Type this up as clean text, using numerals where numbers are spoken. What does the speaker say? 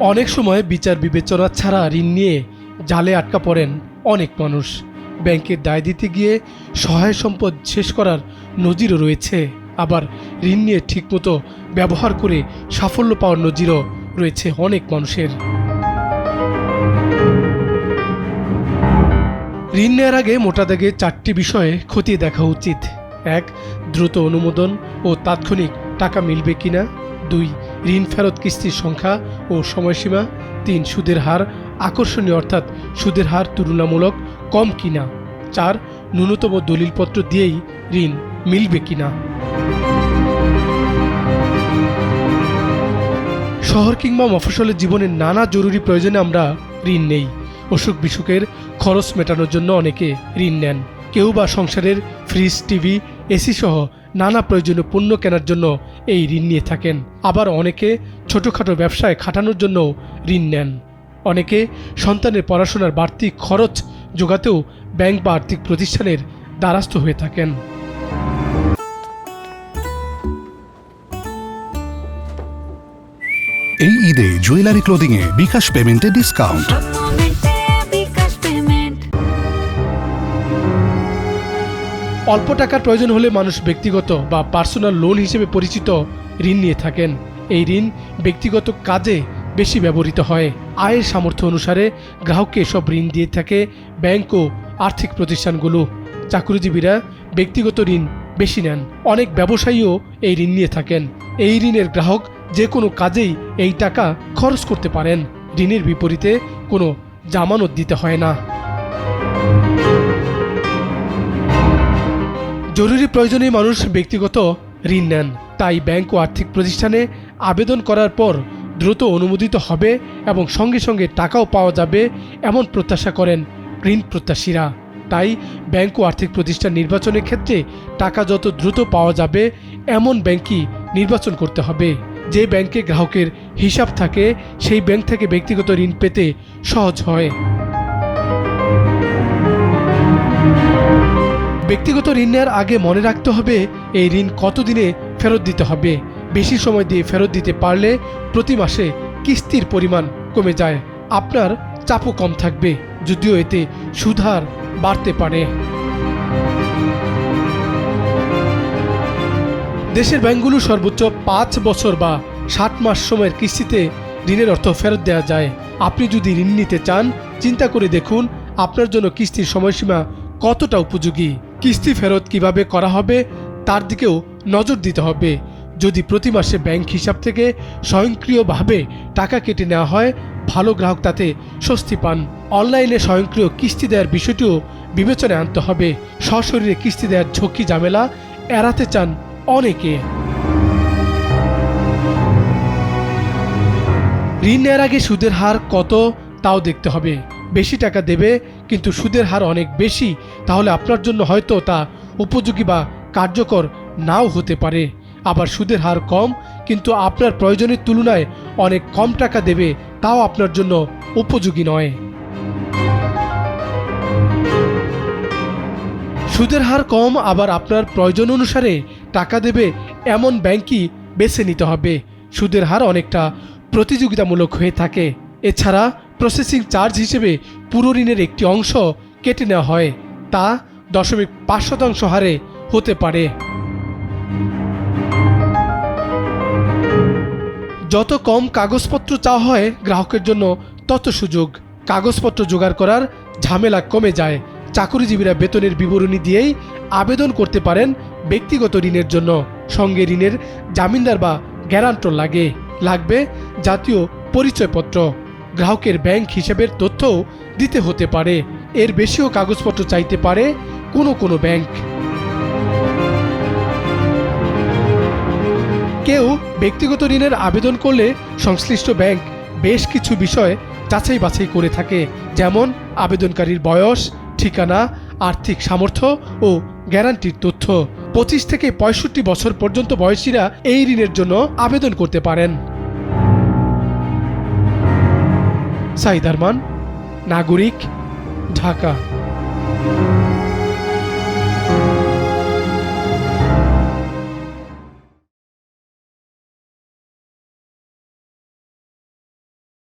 অনেক সময় বিচার বিবেচনা ছাড়া ঋণ নিয়ে জালে আটকা পড়েন অনেক মানুষ। ব্যাংকের দায় দিতে গিয়ে সহায় সম্পদ শেষ করার নজিরও রয়েছে, আবার ঋণ নিয়ে ঠিকমতো ব্যবহার করে সাফল্য পাওয়ার নজিরও রয়েছে অনেক মানুষের। ঋণ নেওয়ার আগে মোটা দাগে 4টি বিষয়ে খতিয়ে দেখা উচিত। 1. দ্রুত অনুমোদন ও তাৎক্ষণিক টাকা মিলবে কিনা। 2. ঋণ ফেরত কিস্তির সংখ্যা ও সময়সীমা। 3. সুদের হার আকর্ষণীয় অর্থাৎ সুদের হার তুলনামূলক কম কিনা। 4. ন্যূনতম দলিলপত্র দিয়েই ঋণ মিলবে কিনা। শহর কিংবা মফস্বলের জীবনের নানা জরুরি প্রয়োজনে আমরা ঋণ নেই। অসুখ বিসুখের খরচ মেটানোর জন্য অনেকে ঋণ নেন। কেউ বা সংসারের ফ্রিজ, টিভি, এসি সহ নানা প্রয়োজনীয় পণ্য কেনার জন্য এই ঋণ নিয়ে থাকেন। আবার অনেকে ছোটোখাটো ব্যবসায় খাটানোর জন্য ঋণ নেন। অনেকে সন্তানের পড়াশোনার বাড়তি খরচ জোগাতেও ব্যাংক বা আর্থিক প্রতিষ্ঠানের দ্বারস্থ হয়ে থাকেন। এই ঈদে জুয়েলারি ক্লোদিংয়ে বিকাশ পেমেন্টে ডিসকাউন্ট। অল্প টাকার প্রয়োজন হলে মানুষ ব্যক্তিগত বা পার্সোনাল লোন হিসেবে পরিচিত ঋণ নিয়ে থাকেন। এই ঋণ ব্যক্তিগত কাজে বেশি ব্যবহৃত হয়। আয়ের সামর্থ্য অনুসারে গ্রাহককে এসব ঋণ দিয়ে থাকে ব্যাংক ও আর্থিক প্রতিষ্ঠানগুলো। চাকরিজীবীরা ব্যক্তিগত ঋণ বেশি নেন। অনেক ব্যবসায়ীও এই ঋণ নিয়ে থাকেন। এই ঋণের গ্রাহক যে কোনো কাজেই এই টাকা খরচ করতে পারেন। ঋণের বিপরীতে কোনো জামানত দিতে হয় না। জরুরি প্রয়োজনে মানুষ ব্যক্তিগত ঋণ নেন, তাই ব্যাংক ও আর্থিক প্রতিষ্ঠানে আবেদন করার পর দ্রুত অনুমোদিত হবে এবং সঙ্গে সঙ্গে টাকাও পাওয়া যাবে এমন প্রত্যাশা করেন ঋণ প্রত্যাশীরা। তাই ব্যাংক ও আর্থিক প্রতিষ্ঠান নির্বাচনের ক্ষেত্রে টাকা যত দ্রুত পাওয়া যাবে এমন ব্যাংকই নির্বাচন করতে হবে। যে ব্যাংকে গ্রাহকের হিসাব থাকে সেই ব্যাংক থেকে ব্যক্তিগত ঋণ পেতে সহজ হয়। ব্যক্তিগত ঋণ নেওয়ার আগে মনে রাখতে হবে এই ঋণ কতদিনে ফেরত দিতে হবে। বেশি সময় দিয়ে ফেরত দিতে পারলে প্রতি মাসে কিস্তির পরিমাণ কমে যায়, আপনার চাপও কম থাকবে, যদিও এতে সুদ হার বাড়তে পারে। দেশের ব্যাংকগুলো সর্বোচ্চ 5 বছর বা 60 মাস সময়ের কিস্তিতে ঋণের অর্থ ফেরত দেওয়া যায়। আপনি যদি ঋণ নিতে চান, চিন্তা করে দেখুন আপনার জন্য কিস্তির সময়সীমা কতটা উপযোগী। কিস্তি ফেরত কিভাবে করা হবে তার দিকেও নজর দিতে হবে। যদি প্রতি মাসে ব্যাংক হিসাব থেকে স্বয়ংক্রিয়ভাবে টাকা কেটে নেওয়া হয়, ভালো গ্রাহক তাতে স্বস্তি পান। অনলাইনে স্বয়ংক্রিয় কিস্তি দেওয়ার বিষয়টিও বিবেচনায় আনতে হবে। সশরীরে কিস্তি দেওয়ার ঝক্কি ঝামেলা এড়াতে চান অনেকে। ঋণ নেওয়ার আগে সুদের হার কত তাও দেখতে হবে। বেশি টাকা দেবে কিন্তু সুদের হার অনেক বেশি, তাহলে আপনার জন্য হয়তো তা উপযোগী বা কার্যকর নাও হতে পারে। আবার সুদের হার কম কিন্তু আপনার প্রয়োজনের তুলনায় অনেক কম টাকা দেবে, তাও আপনার জন্য উপযোগী নয়। সুদের হার কম আবার আপনার প্রয়োজন অনুসারে টাকা দেবে এমন ব্যাংকই বেছে নিতে হবে। সুদের হার অনেকটা প্রতিযোগিতামূলক হয়ে থাকে। এছাড়া প্রসেসিং চার্জ হিসেবে পুরো ঋণের একটি অংশ কেটে নেওয়া হয়, তা 0.5% হারে হতে পারে। যত কম কাগজপত্র চাওয়া হয় গ্রাহকের জন্য তত সুযোগ। কাগজপত্র জোগাড় করার ঝামেলা কমে যায়। চাকরিজীবীরা বেতনের বিবরণী দিয়েই আবেদন করতে পারেন ব্যক্তিগত ঋণের জন্য। সঙ্গে ঋণের জামিনদার বা গ্যারান্টর লাগবে জাতীয় পরিচয়পত্র। গ্রাহকের ব্যাংক হিসাবের তথ্যও দিতে হতে পারে। এর বেশিও কাগজপত্র চাইতে পারে কোনো ব্যাংক। কেউ ব্যক্তিগত ঋণের আবেদন করলে সংশ্লিষ্ট ব্যাংক বেশ কিছু বিষয় যাচাই বাছাই করে থাকে, যেমন আবেদনকারীর বয়স, ঠিকানা, আর্থিক সামর্থ্য ও গ্যারান্টির তথ্য। 25 থেকে 65 বছর পর্যন্ত বয়সীরা এই ঋণের জন্য আবেদন করতে পারেন। সাইদ আরমান, নাগরিক, ঢাকা।